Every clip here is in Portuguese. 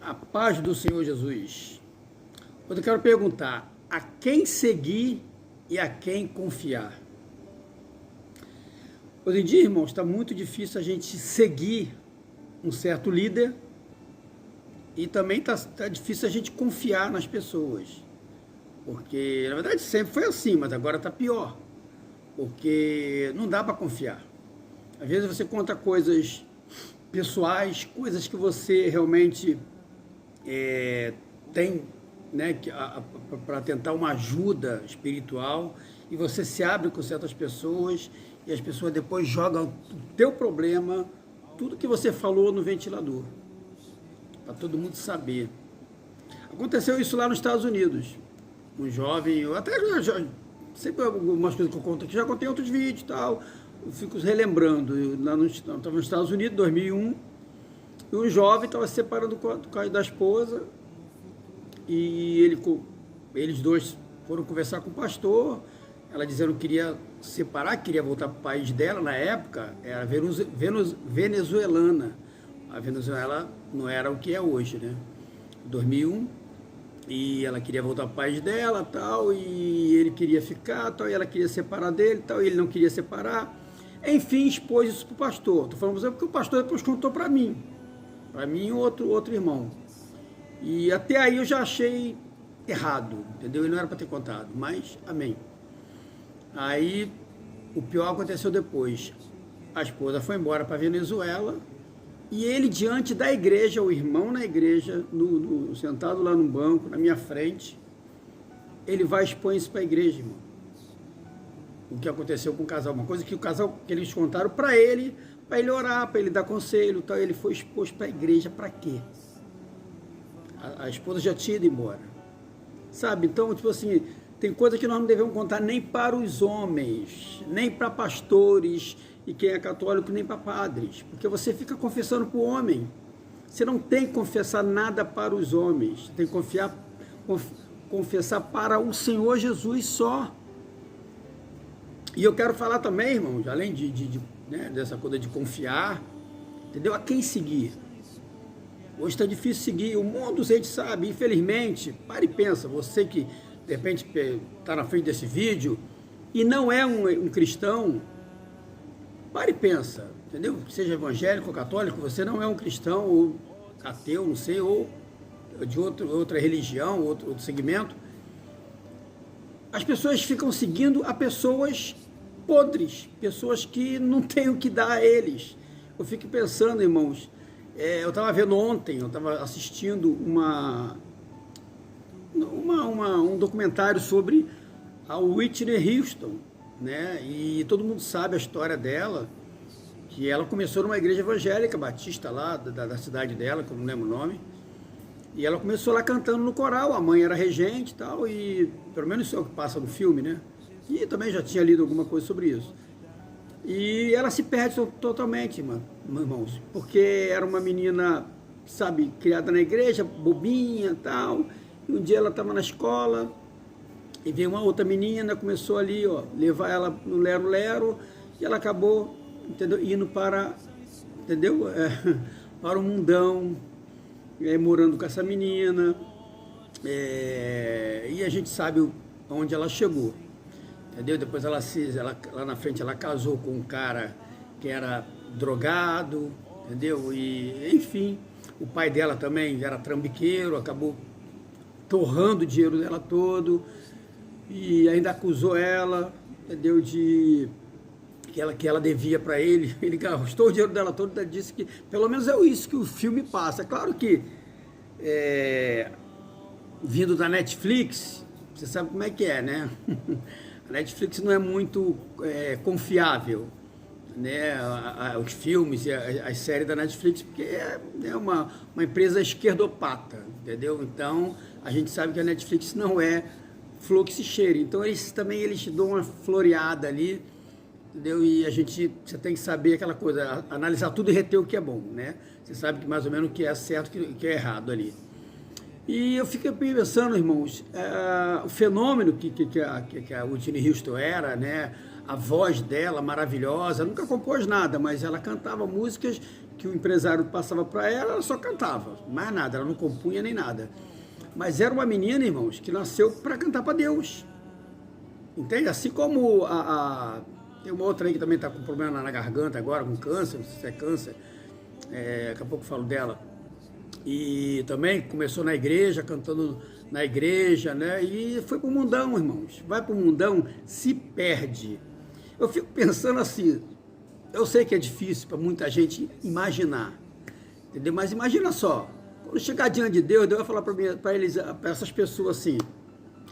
A paz do Senhor Jesus. Eu quero perguntar, a quem seguir e a quem confiar? Hoje em dia, irmãos, está muito difícil a gente seguir um certo líder e também está difícil a gente confiar nas pessoas. Porque, na verdade, sempre foi assim, mas agora está pior. Porque não dá para confiar. Às vezes você conta coisas pessoais, coisas que você realmente tem, né, para tentar uma ajuda espiritual, e você se abre com certas pessoas e as pessoas depois jogam o teu problema, tudo que você falou no ventilador, para todo mundo saber. Aconteceu isso lá nos Estados Unidos. Um jovem, eu até sempre algumas coisas que eu conto aqui, já contei em outros vídeos e tal, eu fico relembrando. Eu estava nos Estados Unidos, em 2001, e um jovem estava se separando da esposa, e eles dois foram conversar com o pastor. Ela dizendo que queria separar, queria voltar para o país dela. Na época era venezuelana. A Venezuela não era o que é hoje, né? 2001. E ela queria voltar para o país dela, tal, e ele queria ficar, tal, e ela queria separar dele, tal, e ele não queria separar. Enfim, expôs isso para o pastor. Estou falando porque o pastor depois contou para mim e outro irmão. E até aí eu já achei errado, entendeu? Ele não era para ter contado, mas amém. Aí o pior aconteceu depois. A esposa foi embora para a Venezuela e ele, diante da igreja, o irmão na igreja, sentado lá no banco, na minha frente, ele vai expor isso para a igreja, irmão. O que aconteceu com o casal, uma coisa que o casal, que eles contaram para ele orar, para ele dar conselho, tal. Ele foi exposto para a igreja, para quê? A esposa já tinha ido embora, sabe? Então, tipo assim, tem coisa que nós não devemos contar nem para os homens, nem para pastores, e quem é católico, nem para padres, porque você fica confessando para o homem. Você não tem que confessar nada para os homens, tem que confessar para o Senhor Jesus só. E eu quero falar também, irmãos, além né, dessa coisa de confiar, entendeu? A quem seguir. Hoje está difícil seguir, o mundo, a gente sabe, infelizmente. Para e pensa, você que de repente está na frente desse vídeo e não é um cristão, para e pensa, entendeu? Seja evangélico ou católico, você não é um cristão ou ateu, não sei, ou de outra religião, outro segmento. As pessoas ficam seguindo a pessoas podres, pessoas que não têm o que dar a eles. Eu fico pensando, irmãos, eu estava vendo ontem, eu estava assistindo um documentário sobre a Whitney Houston, né? E todo mundo sabe a história dela, que ela começou numa igreja evangélica batista lá da cidade dela, que eu não lembro o nome, e ela começou lá cantando no coral. A mãe era regente e tal, e pelo menos isso é o que passa no filme, né? E também já tinha lido alguma coisa sobre isso. E ela se perde totalmente, irmãos, porque era uma menina, sabe, criada na igreja, bobinha e tal. E um dia ela estava na escola e veio uma outra menina, começou ali, ó, levar ela no lero-lero, e ela acabou, entendeu, indo para, entendeu, para o mundão, morando com essa menina, e a gente sabe onde ela chegou. Entendeu? Depois ela lá na frente ela casou com um cara que era drogado, entendeu? E enfim, o pai dela também era trambiqueiro, acabou torrando o dinheiro dela todo e ainda acusou ela, entendeu? Que ela devia para ele. Ele gastou o dinheiro dela todo, ela disse que, pelo menos é isso que o filme passa. É claro que vindo da Netflix, você sabe como é que é, né? A Netflix não é muito confiável, né? Os filmes e as séries da Netflix, porque é uma empresa esquerdopata, entendeu? Então, a gente sabe que a Netflix não é flor que se cheire. Então, eles dão uma floreada ali, entendeu? E você tem que saber aquela coisa, analisar tudo e reter o que é bom, né? Você sabe que mais ou menos o que é certo e o que é errado ali. E eu fiquei pensando, irmãos, o fenômeno que a Whitney Houston era, né? a voz dela maravilhosa, nunca compôs nada, mas ela cantava músicas que o empresário passava para ela, ela só cantava, mais nada, ela não compunha nem nada. Mas era uma menina, irmãos, que nasceu para cantar para Deus. Entende? Assim como tem uma outra aí que também está com problema na garganta agora, com câncer, não sei se é câncer, daqui a pouco eu falo dela. E também começou na igreja, cantando na igreja, né? E foi pro mundão, irmãos. Vai pro mundão, se perde. Eu fico pensando assim, eu sei que é difícil para muita gente imaginar, entendeu? Mas imagina só, quando chegar diante de Deus, Deus vai falar para essas pessoas assim,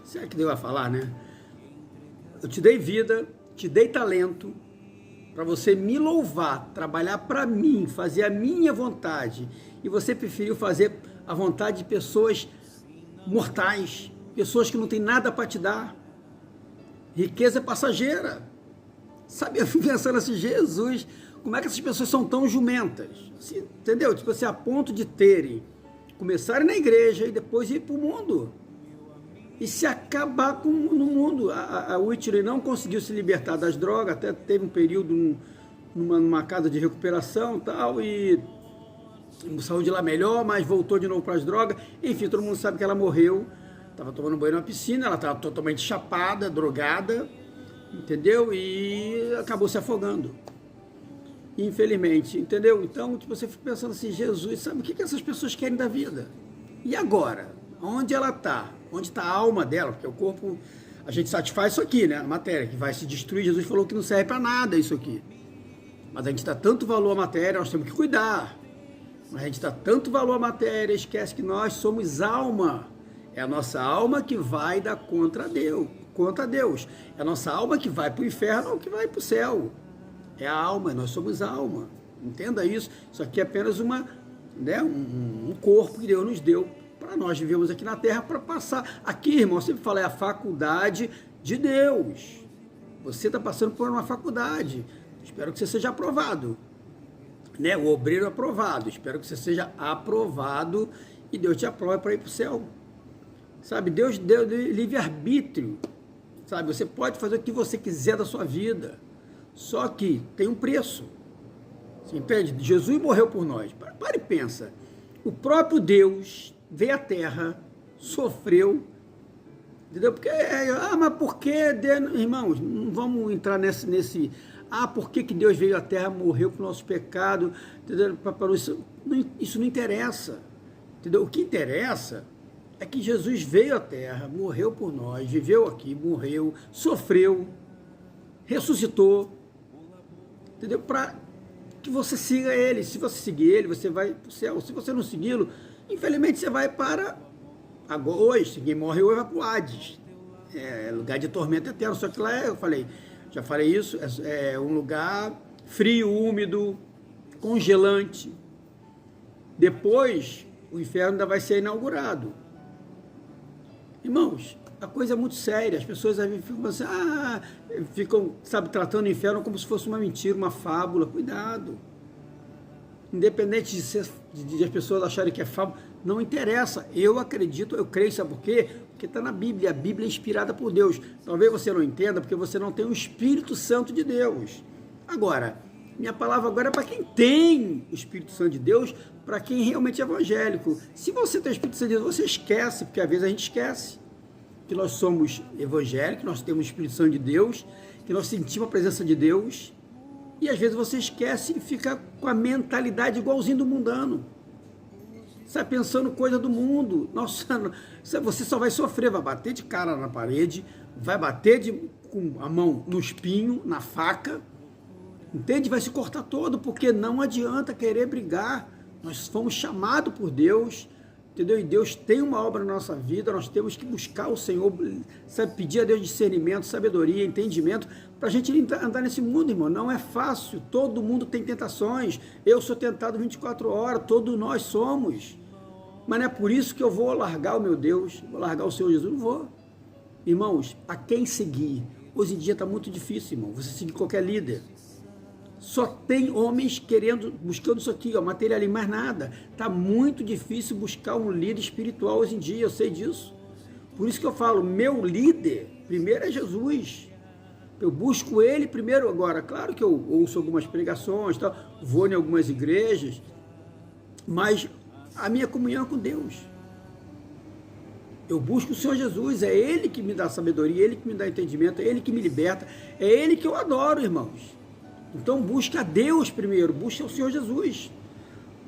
será que Deus vai falar, né? Eu te dei vida, te dei talento, para você me louvar, trabalhar para mim, fazer a minha vontade, e você preferiu fazer a vontade de pessoas mortais, pessoas que não têm nada para te dar, riqueza passageira, sabe? Eu fico pensando assim, Jesus, como é que essas pessoas são tão jumentas, assim, entendeu? Tipo assim, a ponto de começarem na igreja e depois ir para o mundo, e se acabar no mundo. A Whitney não conseguiu se libertar das drogas, até teve um período numa casa de recuperação tal, e saiu de lá melhor, mas voltou de novo para as drogas. Enfim, todo mundo sabe que ela morreu, estava tomando banho na piscina, ela estava totalmente chapada, drogada, entendeu? E acabou se afogando, infelizmente, entendeu? Então, tipo, você fica pensando assim, Jesus, sabe o que essas pessoas querem da vida? E agora? Onde ela está? Onde está a alma dela? Porque o corpo, a gente satisfaz isso aqui, né? A matéria, que vai se destruir. Jesus falou que não serve para nada isso aqui. Mas a gente dá tanto valor à matéria, nós temos que cuidar. Mas a gente dá tanto valor à matéria, esquece que nós somos alma. É a nossa alma que vai dar contra a Deus. É a nossa alma que vai para o inferno ou que vai para o céu. É a alma, nós somos alma. Entenda isso. Isso aqui é apenas um corpo que Deus nos deu para nós vivemos aqui na terra, para passar. Aqui, irmão, eu sempre falo, é a faculdade de Deus. Você está passando por uma faculdade. Espero que você seja aprovado, né? O obreiro aprovado. Espero que você seja aprovado e Deus te aprove para ir para o céu. Sabe, Deus deu livre-arbítrio. Sabe, você pode fazer o que você quiser da sua vida. Só que tem um preço. Você entende? Jesus morreu por nós. Para e pensa. O próprio Deus veio à terra, sofreu, entendeu? Porque, mas por que, irmãos, não vamos entrar nesse por que Deus veio à terra, morreu por nosso pecado, entendeu? Isso não interessa, entendeu? O que interessa é que Jesus veio à terra, morreu por nós, viveu aqui, morreu, sofreu, ressuscitou, entendeu? Para que você siga ele. Se você seguir ele, você vai para o céu. Se você não segui-lo, infelizmente você vai para hoje, quem morre hoje vai para o Hades, lugar de tormento eterno. Só que lá já falei isso, é um lugar frio, úmido, congelante. Depois o inferno ainda vai ser inaugurado. Irmãos, a coisa é muito séria. As pessoas ficam assim, sabe, tratando o inferno como se fosse uma mentira, uma fábula. Cuidado. Independente de as pessoas acharem que é fábula, não interessa. Eu acredito, eu creio, sabe por quê? Porque está na Bíblia. A Bíblia é inspirada por Deus. Talvez você não entenda, porque você não tem o Espírito Santo de Deus. Agora, minha palavra agora é para quem tem o Espírito Santo de Deus, para quem realmente é evangélico. Se você tem o Espírito Santo de Deus, você esquece, porque às vezes a gente esquece que nós somos evangélicos, nós temos o Espírito Santo de Deus, que nós sentimos a presença de Deus, e às vezes você esquece e fica com a mentalidade igualzinho do mundano. Sai pensando coisa do mundo. Nossa, você só vai sofrer, vai bater de cara na parede, vai bater com a mão no espinho, na faca, entende? Vai se cortar todo, porque não adianta querer brigar. Nós fomos chamados por Deus, entendeu? E Deus tem uma obra na nossa vida, nós temos que buscar o Senhor, sabe, pedir a Deus discernimento, sabedoria, entendimento, para a gente andar nesse mundo, irmão. Não é fácil, todo mundo tem tentações, eu sou tentado 24 horas, todos nós somos, mas não é por isso que eu vou largar o meu Deus, vou largar o Senhor Jesus, não vou. Irmãos, a quem seguir? Hoje em dia está muito difícil, irmão, você seguir qualquer líder. Só tem homens buscando isso aqui, materialismo, mais nada. Está muito difícil buscar um líder espiritual hoje em dia, eu sei disso. Por isso que eu falo, meu líder, primeiro é Jesus. Eu busco ele primeiro agora. Claro que eu ouço algumas pregações, tal, vou em algumas igrejas, mas a minha comunhão é com Deus. Eu busco o Senhor Jesus, é Ele que me dá sabedoria, é Ele que me dá entendimento, é Ele que me liberta, é Ele que eu adoro, irmãos. Então busca a Deus primeiro, busca o Senhor Jesus.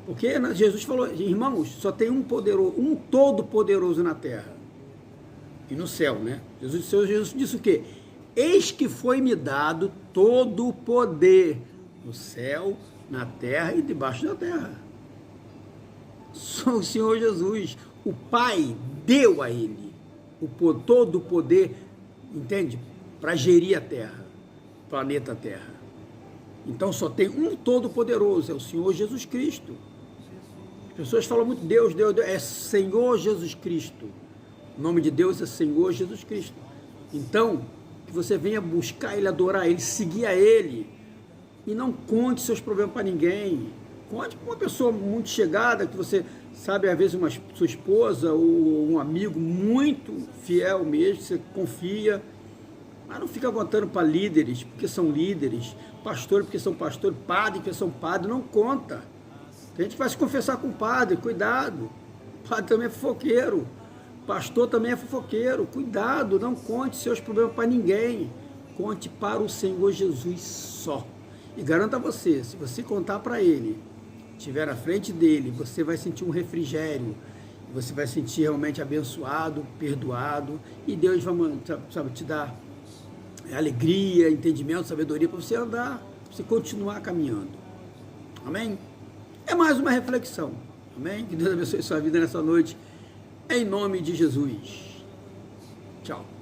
Porque Jesus falou, irmãos, só tem um poderoso, um todo poderoso na terra e no céu, né? Jesus disse o quê? Eis que foi-me dado todo o poder no céu, na terra e debaixo da terra. Só o Senhor Jesus, o Pai deu a ele todo o poder, entende? Para gerir a terra, o planeta Terra. Então só tem um todo-poderoso, é o Senhor Jesus Cristo. As pessoas falam muito Deus, Deus, Deus, é Senhor Jesus Cristo. O nome de Deus é Senhor Jesus Cristo. Então, que você venha buscar Ele, adorar Ele, seguir a Ele. E não conte seus problemas para ninguém. Conte para uma pessoa muito chegada, que você sabe, às vezes sua esposa ou um amigo muito fiel mesmo, que você confia. Mas não fica contando para líderes, porque são líderes, pastores, porque são pastores, padres, porque são padres, não conta. Tem gente que vai se confessar com o padre, cuidado. O padre também é fofoqueiro, pastor também é fofoqueiro, cuidado, não conte seus problemas para ninguém. Conte para o Senhor Jesus só. E garanto a você, se você contar para Ele, estiver à frente dEle, você vai sentir um refrigério, você vai sentir realmente abençoado, perdoado, e Deus vai, sabe, te dar alegria, entendimento, sabedoria para você andar, para você continuar caminhando. Amém? É mais uma reflexão. Amém? Que Deus abençoe sua vida nessa noite, em nome de Jesus. Tchau.